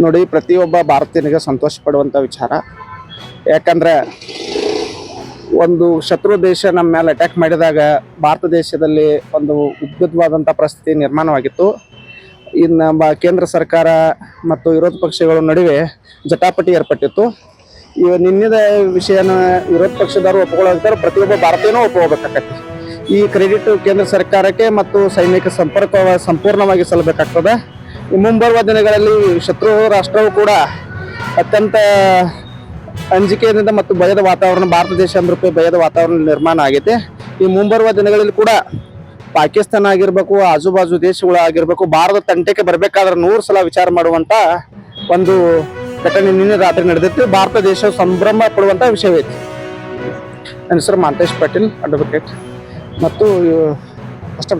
ನೋಡಿ, ಪ್ರತಿಯೊಬ್ಬ ಭಾರತೀಯನಿಗೆ ಸಂತೋಷ ಪಡುವಂತ ವಿಚಾರ. ಯಾಕಂದ್ರೆ ಒಂದು ಶತ್ರು ದೇಶ ನಮ್ಮ ಮೇಲೆ ಅಟ್ಯಾಕ್ ಮಾಡಿದಾಗ ಭಾರತ ದೇಶದಲ್ಲಿ ಒಂದು ಉದ್ಭುತವಾದಂಥ ಪರಿಸ್ಥಿತಿ ನಿರ್ಮಾಣವಾಗಿತ್ತು. ಇನ್ನು ಕೇಂದ್ರ ಸರ್ಕಾರ ಮತ್ತು ವಿರೋಧ ಪಕ್ಷಗಳ ನಡುವೆ ಜಟಾಪಟಿ ಏರ್ಪಟ್ಟಿತ್ತು. ನಿನ್ನೆದ ವಿಷಯನ ವಿರೋಧ ಪಕ್ಷದವರು ಒಪ್ಪಿಕೊಳ್ಳೋದಾದ್ರೆ ಪ್ರತಿಯೊಬ್ಬ ಭಾರತೀಯನೂ ಒಪ್ಪಿಕೋಬೇಕಾಗತ್ತೆ. ಈ ಕ್ರೆಡಿಟ್ ಕೇಂದ್ರ ಸರ್ಕಾರಕ್ಕೆ ಮತ್ತು ಸೈನಿಕ ಸಂಪೂರ್ಣವಾಗಿ ಸಲ್ಲಬೇಕಾಗ್ತದೆ. ಮುಂಬರುವ ದಿನಗಳಲ್ಲಿ ಶತ್ರು ರಾಷ್ಟ್ರವು ಕೂಡ ಅತ್ಯಂತ ಅಂಜಿಕೆಯಿಂದ ಮತ್ತು ಭಯದ ವಾತಾವರಣ, ಭಾರತ ದೇಶ ಅಂದ್ರೆ ಭಯದ ವಾತಾವರಣ ನಿರ್ಮಾಣ ಆಗೈತೆ. ಈ ಮುಂಬರುವ ದಿನಗಳಲ್ಲಿ ಕೂಡ ಪಾಕಿಸ್ತಾನ ಆಗಿರ್ಬೇಕು, ಆಜುಬಾಜು ದೇಶಗಳು ಆಗಿರ್ಬೇಕು, ಭಾರತ ತಂಟೆಗೆ ಬರಬೇಕಾದ್ರೆ 100 ಸಲ ವಿಚಾರ ಮಾಡುವಂತ ಒಂದು ಘಟನೆ ನಿನ್ನೆ ರಾತ್ರಿ ನಡೆದಿತ್ತು. ಭಾರತ ದೇಶ ಸಂಭ್ರಮ ಪಡುವಂತ ವಿಷಯವೈತಿ. ನನ್ನ ಹೆಸರು ಮಾಂತೇಶ್ ಪಾಟೀಲ್, ಅಡ್ವೊಕೇಟ್. ಮತ್ತು ಅಷ್ಟೇ.